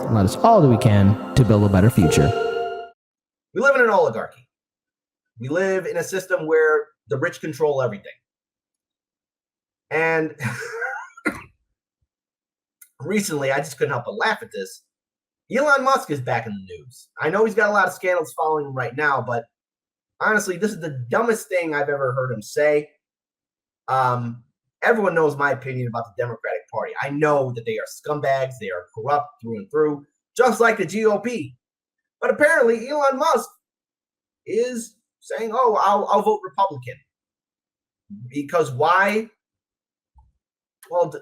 and let us all do we can to build a better future. We live in an oligarchy. We live in a system where the rich control everything. And recently, I just couldn't help but laugh at this. Elon Musk is back in the news. I know he's got a lot of scandals following him right now, but honestly, this is the dumbest thing I've ever heard him say. Everyone knows my opinion about the Democratic Party. I know that they are scumbags. They are corrupt through and through, just like the GOP. But apparently, Elon Musk is saying, oh, I'll vote Republican. Because why? Well,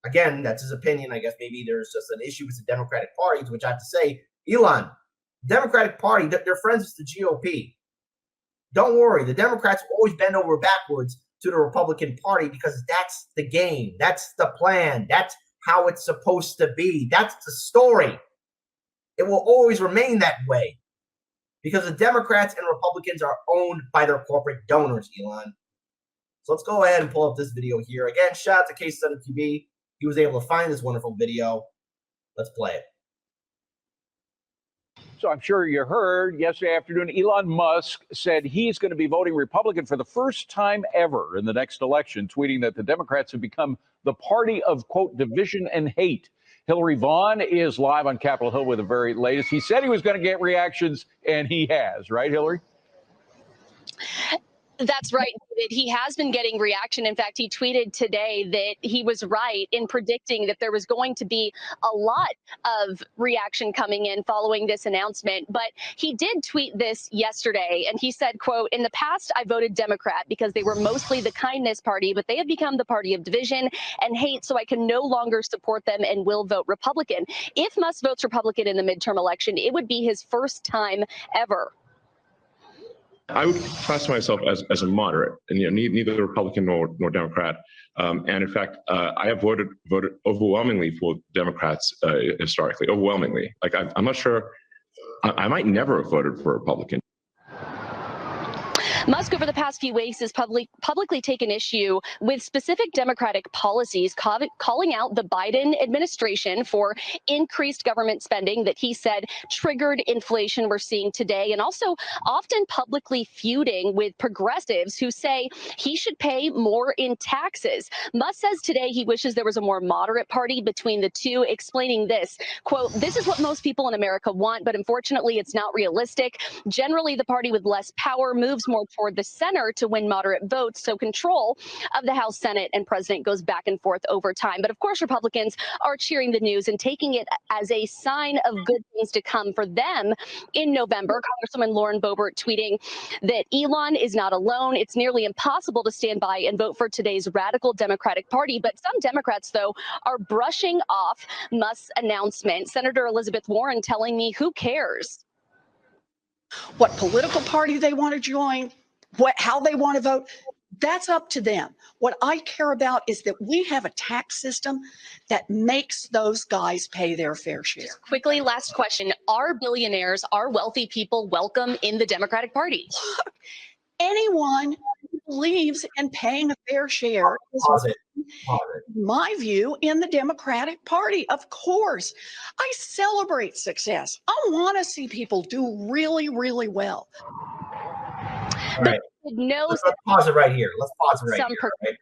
again, that's his opinion. I guess maybe there's just an issue with the Democratic Party, to which I have to say, Elon, Democratic Party, they're friends with the GOP. Don't worry. The Democrats always bend over backwards to the Republican Party because that's the game. That's the plan. That's how it's supposed to be. That's the story. It will always remain that way because the Democrats and Republicans are owned by their corporate donors, Elon. So let's go ahead and pull up this video here. Again, shout out to Case Study TV. He was able to find this wonderful video. Let's play it. So I'm sure you heard yesterday afternoon, Elon Musk said he's going to be voting Republican for the first time ever in the next election, tweeting that the Democrats have become the party of, quote, division and hate. Hillary Vaughn is live on Capitol Hill with the very latest. He said he was going to get reactions, and he has, right, Hillary? That's right, David. He has been getting reaction. In fact, he tweeted today that he was right in predicting that there was going to be a lot of reaction coming in following this announcement. But he did tweet this yesterday, and he said, quote, "In the past, I voted Democrat because they were mostly the kindness party, but they have become the party of division and hate, so I can no longer support them and will vote Republican. If Musk votes Republican in the midterm election, it would be his first time ever." I would class myself as a moderate, and neither Republican nor Democrat. And in fact, I have voted overwhelmingly for Democrats historically, overwhelmingly. Like I'm not sure, I might never have voted for a Republican. Musk, over the past few weeks, has publicly taken issue with specific Democratic policies, calling out the Biden administration for increased government spending that he said triggered inflation we're seeing today, and also often publicly feuding with progressives who say he should pay more in taxes. Musk says today he wishes there was a more moderate party between the two, explaining this, quote, "This is what most people in America want, but unfortunately it's not realistic. Generally, the party with less power moves more toward the center to win moderate votes, so control of the House, Senate, and president goes back and forth over time." But of course, Republicans are cheering the news and taking it as a sign of good things to come for them in November. Congresswoman Lauren Boebert tweeting that Elon is not alone. It's nearly impossible to stand by and vote for today's radical Democratic Party. But some Democrats, though, are brushing off Musk's announcement. Senator Elizabeth Warren telling me, who cares? What political party they want to join, how they want to vote, that's up to them. What I care about is that we have a tax system that makes those guys pay their fair share. Just quickly, last question. Are billionaires, are wealthy people welcome in the Democratic Party? Look, anyone who believes in paying a fair share is, in my view, in the Democratic Party. Of course, I celebrate success. I want to see people do really, really well. All right. Let's pause it right here. Right?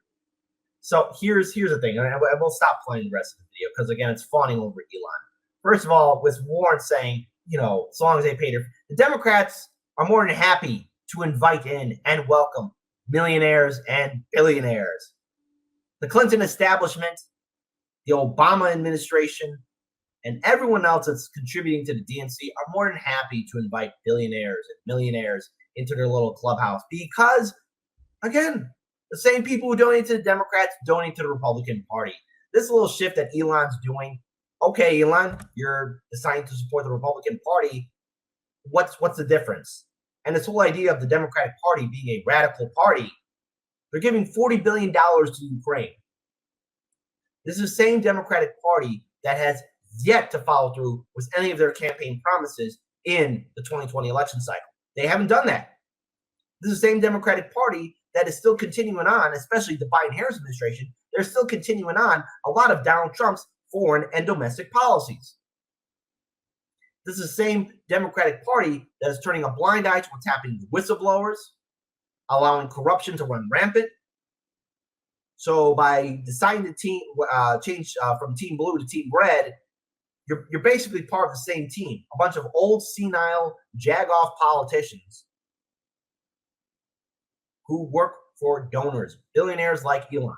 So here's the thing, and I will stop playing the rest of the video because again, it's fawning over Elon. First of all, with Warren saying, as long as they pay the Democrats are more than happy to invite in and welcome millionaires and billionaires. The Clinton establishment, the Obama administration, and everyone else that's contributing to the DNC are more than happy to invite billionaires and millionaires into their little clubhouse because, again, the same people who donate to the Democrats donate to the Republican Party. This little shift that Elon's doing, okay, Elon, you're deciding to support the Republican Party. What's the difference? And this whole idea of the Democratic Party being a radical party, they're giving $40 billion to Ukraine. This is the same Democratic Party that has yet to follow through with any of their campaign promises in the 2020 election cycle. They haven't done that. This is the same Democratic Party that is still continuing on, especially the Biden-Harris administration. They're still continuing on a lot of Donald Trump's foreign and domestic policies. This is the same Democratic Party that is turning a blind eye to what's happening to whistleblowers, allowing corruption to run rampant. So by deciding to change from Team Blue to Team Red, you're basically part of the same team. A bunch of old, senile, jag-off politicians who work for donors, billionaires like Elon.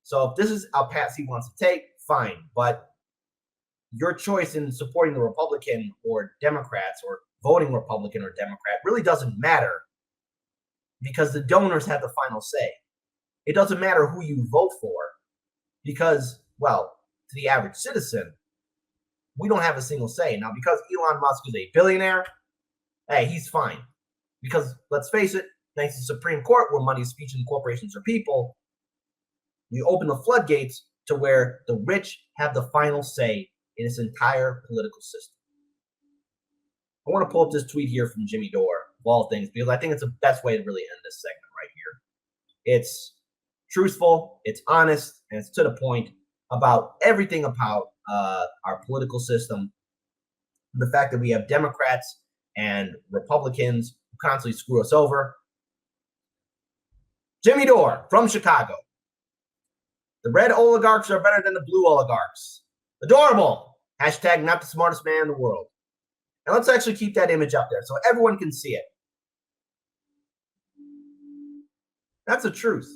So if this is a path he wants to take, fine. But your choice in supporting the Republican or Democrats or voting Republican or Democrat really doesn't matter, because the donors have the final say. It doesn't matter who you vote for because, well, to the average citizen, we don't have a single say. Now, because Elon Musk is a billionaire, hey, he's fine. Because let's face it, thanks to the Supreme Court, where money is speech and corporations are people, we open the floodgates to where the rich have the final say in its entire political system. I want to pull up this tweet here from Jimmy Dore, of all things, because I think it's the best way to really end this segment right here. It's truthful, it's honest, and it's to the point about everything about our political system. The fact that we have Democrats and Republicans who constantly screw us over. Jimmy Dore from Chicago. The red oligarchs are better than the blue oligarchs. Adorable. Hashtag not the smartest man in the world. And let's actually keep that image up there so everyone can see it. That's the truth.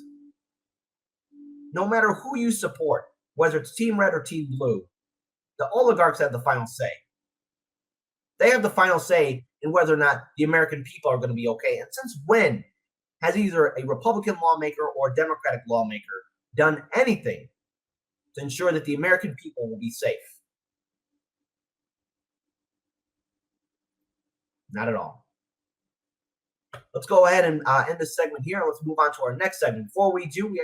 No matter who you support, whether it's Team Red or Team Blue, the oligarchs have the final say. They have the final say in whether or not the American people are going to be okay. And since when has either a Republican lawmaker or a Democratic lawmaker done anything to ensure that the American people will be safe? Not at all. Let's go ahead and end this segment here. Let's move on to our next segment. Before we do, we actually